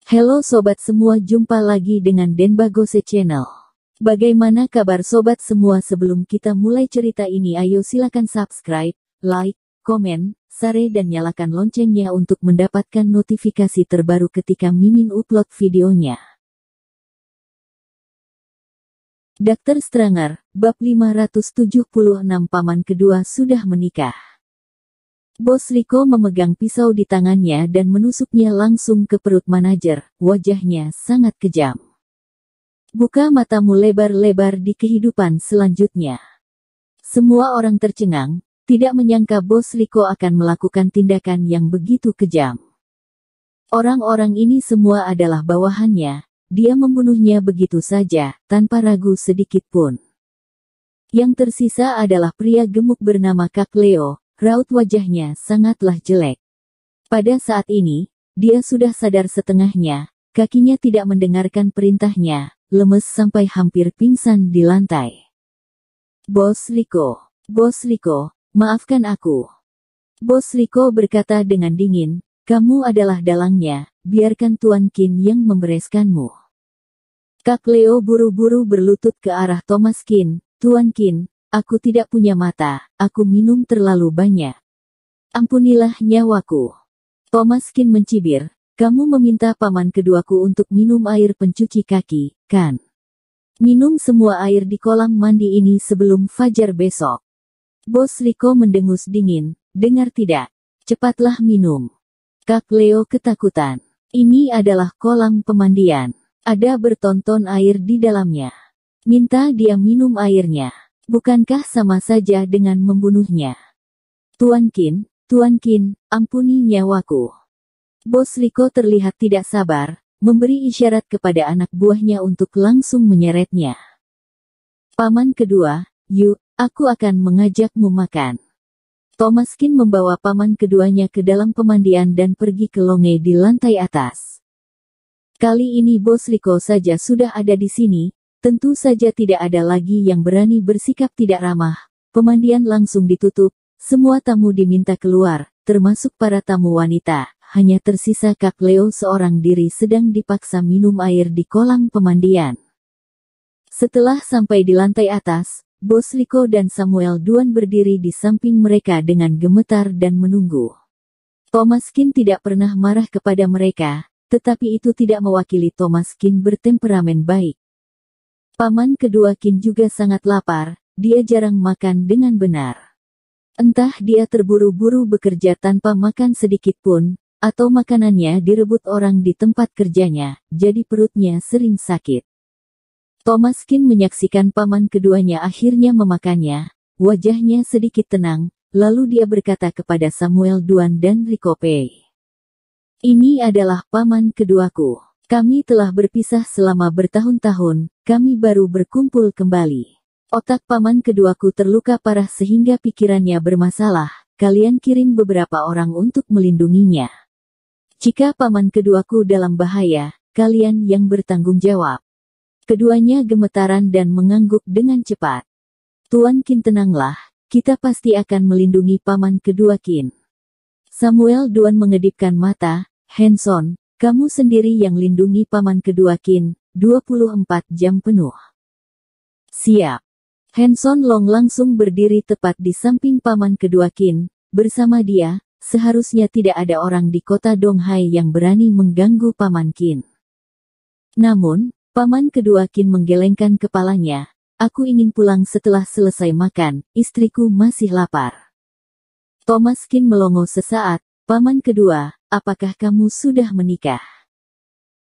Halo sobat semua, jumpa lagi dengan Denbagose Channel. Bagaimana kabar sobat semua? Sebelum kita mulai cerita ini, ayo silakan subscribe, like, komen, share dan nyalakan loncengnya untuk mendapatkan notifikasi terbaru ketika Mimin upload videonya. Dr. Stranger, bab 576. Paman kedua sudah menikah. Bos Riko memegang pisau di tangannya dan menusuknya langsung ke perut manajer. Wajahnya sangat kejam. Buka matamu lebar-lebar di kehidupan selanjutnya. Semua orang tercengang, tidak menyangka Bos Riko akan melakukan tindakan yang begitu kejam. Orang-orang ini semua adalah bawahannya, dia membunuhnya begitu saja, tanpa ragu sedikit pun. Yang tersisa adalah pria gemuk bernama Kak Leo. Raut wajahnya sangatlah jelek. Pada saat ini, dia sudah sadar setengahnya, kakinya tidak mendengarkan perintahnya, lemes sampai hampir pingsan di lantai. Bos Riko, maafkan aku. Bos Riko berkata dengan dingin, kamu adalah dalangnya, biarkan Tuan Qin yang membereskanmu. Kak Leo buru-buru berlutut ke arah Thomas Qin, Tuan Qin. Aku tidak punya mata, aku minum terlalu banyak. Ampunilah nyawaku. Thomas Qin mencibir, kamu meminta paman keduaku untuk minum air pencuci kaki, kan? Minum semua air di kolam mandi ini sebelum fajar besok. Bos Riko mendengus dingin, dengar tidak? Cepatlah minum. Kak Leo ketakutan. Ini adalah kolam pemandian. Ada bertonton air di dalamnya. Minta dia minum airnya. Bukankah sama saja dengan membunuhnya? Tuan Qin, ampuni nyawaku. Bos Riko terlihat tidak sabar, memberi isyarat kepada anak buahnya untuk langsung menyeretnya. Paman kedua, yuk, aku akan mengajakmu makan. Thomas Qin membawa paman keduanya ke dalam pemandian dan pergi ke longe di lantai atas. Kali ini Bos Riko saja sudah ada di sini. Tentu saja tidak ada lagi yang berani bersikap tidak ramah. Pemandian langsung ditutup, semua tamu diminta keluar, termasuk para tamu wanita. Hanya tersisa Kak Leo seorang diri sedang dipaksa minum air di kolam pemandian. Setelah sampai di lantai atas, Bos Riko dan Samuel Duan berdiri di samping mereka dengan gemetar dan menunggu. Thomas Qin tidak pernah marah kepada mereka, tetapi itu tidak mewakili Thomas Qin bertemperamen baik. Paman kedua Qin juga sangat lapar, dia jarang makan dengan benar. Entah dia terburu-buru bekerja tanpa makan sedikit pun, atau makanannya direbut orang di tempat kerjanya, jadi perutnya sering sakit. Thomas Qin menyaksikan paman keduanya akhirnya memakannya, wajahnya sedikit tenang, lalu dia berkata kepada Samuel Duan dan Riko Pei. Ini adalah paman keduaku. Kami telah berpisah selama bertahun-tahun, kami baru berkumpul kembali. Otak paman keduaku terluka parah sehingga pikirannya bermasalah, kalian kirim beberapa orang untuk melindunginya. Jika paman keduaku dalam bahaya, kalian yang bertanggung jawab. Keduanya gemetaran dan mengangguk dengan cepat. Tuan Qin tenanglah, kita pasti akan melindungi paman kedua Qin. Samuel Duan mengedipkan mata, Hanson. Kamu sendiri yang lindungi paman kedua Qin, 24 jam penuh. Siap. Hanson Long langsung berdiri tepat di samping paman kedua Qin. Bersama dia, seharusnya tidak ada orang di kota Donghai yang berani mengganggu paman Qin. Namun, paman kedua Qin menggelengkan kepalanya. Aku ingin pulang setelah selesai makan, istriku masih lapar. Thomas Qin melongo sesaat, paman kedua. Apakah kamu sudah menikah?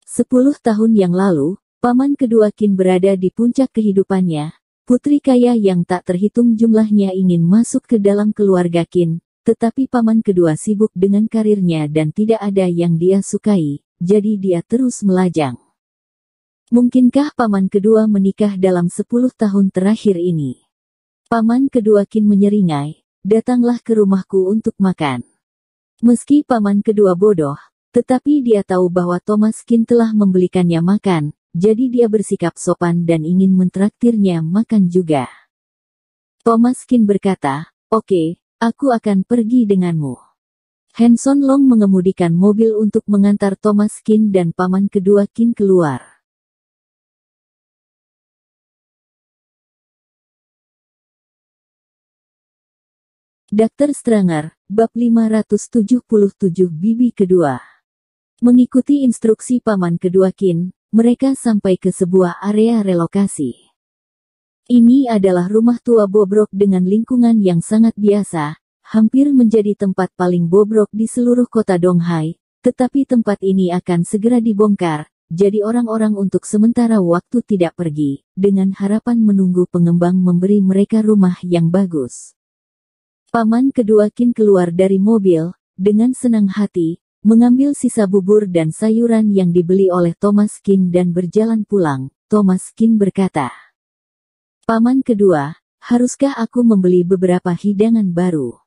10 tahun yang lalu, paman kedua Qin berada di puncak kehidupannya. Putri kaya yang tak terhitung jumlahnya ingin masuk ke dalam keluarga Qin, tetapi paman kedua sibuk dengan karirnya dan tidak ada yang dia sukai, jadi dia terus melajang. Mungkinkah paman kedua menikah dalam 10 tahun terakhir ini? Paman kedua Qin menyeringai, datanglah ke rumahku untuk makan. Meski paman kedua bodoh, tetapi dia tahu bahwa Thomas Qin telah membelikannya makan, jadi dia bersikap sopan dan ingin mentraktirnya makan juga. Thomas Qin berkata, oke, aku akan pergi denganmu. Hanson Long mengemudikan mobil untuk mengantar Thomas Qin dan paman kedua Qin keluar. Dr. Stranger, Bab 577 Bibi kedua. Mengikuti instruksi paman kedua Qin, mereka sampai ke sebuah area relokasi. Ini adalah rumah tua bobrok dengan lingkungan yang sangat biasa, hampir menjadi tempat paling bobrok di seluruh kota Donghai, tetapi tempat ini akan segera dibongkar, jadi orang-orang untuk sementara waktu tidak pergi, dengan harapan menunggu pengembang memberi mereka rumah yang bagus. Paman kedua Qin keluar dari mobil, dengan senang hati, mengambil sisa bubur dan sayuran yang dibeli oleh Thomas Qin dan berjalan pulang. Thomas Qin berkata, "Paman kedua, haruskah aku membeli beberapa hidangan baru?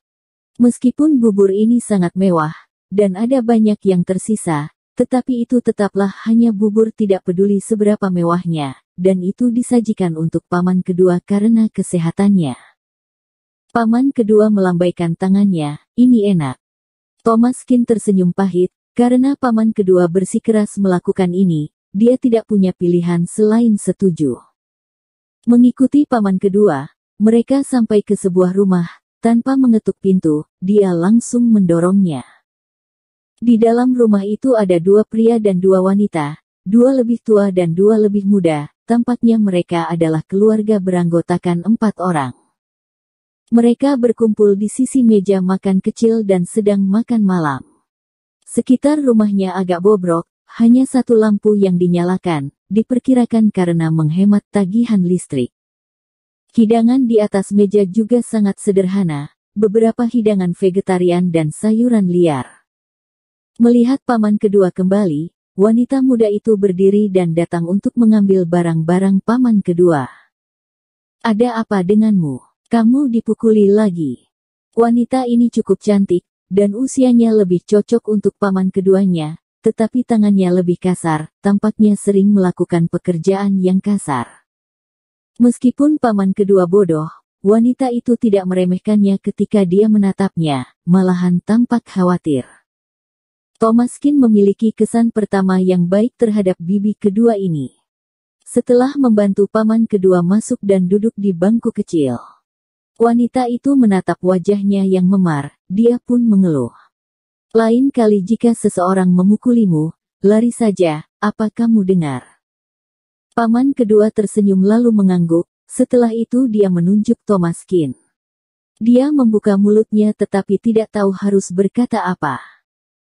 Meskipun bubur ini sangat mewah, dan ada banyak yang tersisa, tetapi itu tetaplah hanya bubur tidak peduli seberapa mewahnya, dan itu disajikan untuk paman kedua karena kesehatannya." Paman kedua melambaikan tangannya, "Ini enak." Thomas Qin tersenyum pahit, karena paman kedua bersikeras melakukan ini, dia tidak punya pilihan selain setuju. Mengikuti paman kedua, mereka sampai ke sebuah rumah, tanpa mengetuk pintu, dia langsung mendorongnya. Di dalam rumah itu ada dua pria dan dua wanita, dua lebih tua dan dua lebih muda, tampaknya mereka adalah keluarga beranggotakan 4 orang. Mereka berkumpul di sisi meja makan kecil dan sedang makan malam. Sekitar rumahnya agak bobrok, hanya satu lampu yang dinyalakan, diperkirakan karena menghemat tagihan listrik. Hidangan di atas meja juga sangat sederhana, beberapa hidangan vegetarian dan sayuran liar. Melihat paman kedua kembali, wanita muda itu berdiri dan datang untuk mengambil barang-barang paman kedua. "Ada apa denganmu? Kamu dipukuli lagi." Wanita ini cukup cantik, dan usianya lebih cocok untuk paman keduanya, tetapi tangannya lebih kasar, tampaknya sering melakukan pekerjaan yang kasar. Meskipun paman kedua bodoh, wanita itu tidak meremehkannya ketika dia menatapnya, malahan tampak khawatir. Thomas Qin memiliki kesan pertama yang baik terhadap bibi kedua ini. Setelah membantu paman kedua masuk dan duduk di bangku kecil, wanita itu menatap wajahnya yang memar, dia pun mengeluh. "Lain kali jika seseorang memukulimu, lari saja, apa kamu dengar?" Paman kedua tersenyum lalu mengangguk, setelah itu dia menunjuk Thomas Qin. Dia membuka mulutnya tetapi tidak tahu harus berkata apa.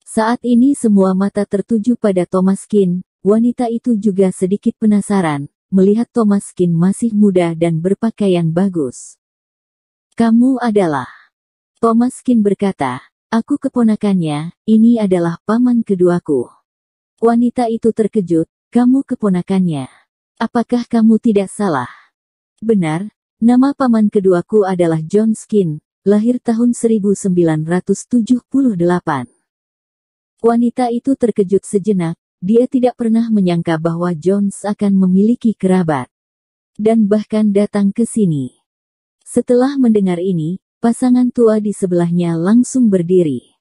Saat ini semua mata tertuju pada Thomas Qin, wanita itu juga sedikit penasaran, melihat Thomas Qin masih muda dan berpakaian bagus. "Kamu adalah..." Thomas Qin berkata, "Aku keponakannya, ini adalah paman keduaku." Wanita itu terkejut, "Kamu keponakannya? Apakah kamu tidak salah?" "Benar, nama paman keduaku adalah John Qin, lahir tahun 1978. Wanita itu terkejut sejenak, dia tidak pernah menyangka bahwa Jones akan memiliki kerabat. Dan bahkan datang ke sini. Setelah mendengar ini, pasangan tua di sebelahnya langsung berdiri.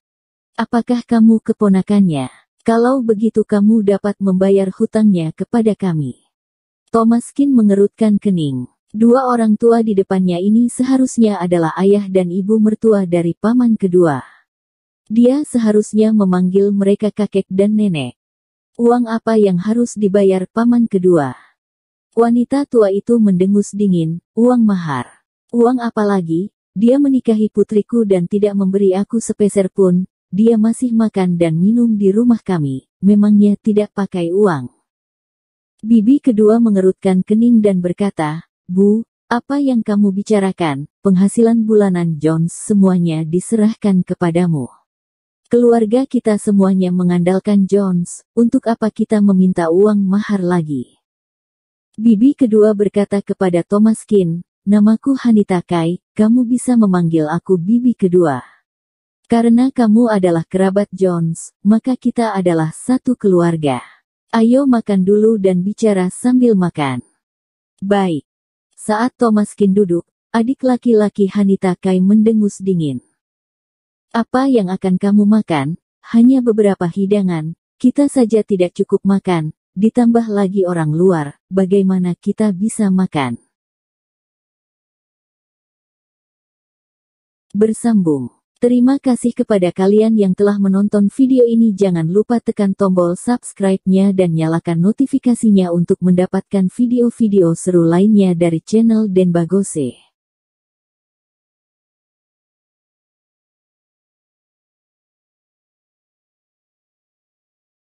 "Apakah kamu keponakannya? Kalau begitu kamu dapat membayar hutangnya kepada kami." Thomas Qin mengerutkan kening. Dua orang tua di depannya ini seharusnya adalah ayah dan ibu mertua dari paman kedua. Dia seharusnya memanggil mereka kakek dan nenek. Uang apa yang harus dibayar paman kedua? Wanita tua itu mendengus dingin, "Uang mahar. Uang apa lagi? Dia menikahi putriku dan tidak memberi aku sepeser pun. Dia masih makan dan minum di rumah kami, memangnya tidak pakai uang?" Bibi kedua mengerutkan kening dan berkata, "Bu, apa yang kamu bicarakan? Penghasilan bulanan Jones semuanya diserahkan kepadamu. Keluarga kita semuanya mengandalkan Jones, untuk apa kita meminta uang mahar lagi?" Bibi kedua berkata kepada Thomas Qin, "Namaku Hanita Kai, kamu bisa memanggil aku bibi kedua. Karena kamu adalah kerabat Jones, maka kita adalah satu keluarga. Ayo makan dulu dan bicara sambil makan." "Baik." Saat Thomas Qin duduk, adik laki-laki Hanita Kai mendengus dingin. Apa yang akan kamu makan? Hanya beberapa hidangan, kita saja tidak cukup makan, ditambah lagi orang luar, bagaimana kita bisa makan? Bersambung. Terima kasih kepada kalian yang telah menonton video ini. Jangan lupa tekan tombol subscribe-nya dan nyalakan notifikasinya untuk mendapatkan video-video seru lainnya dari channel Den Bagose.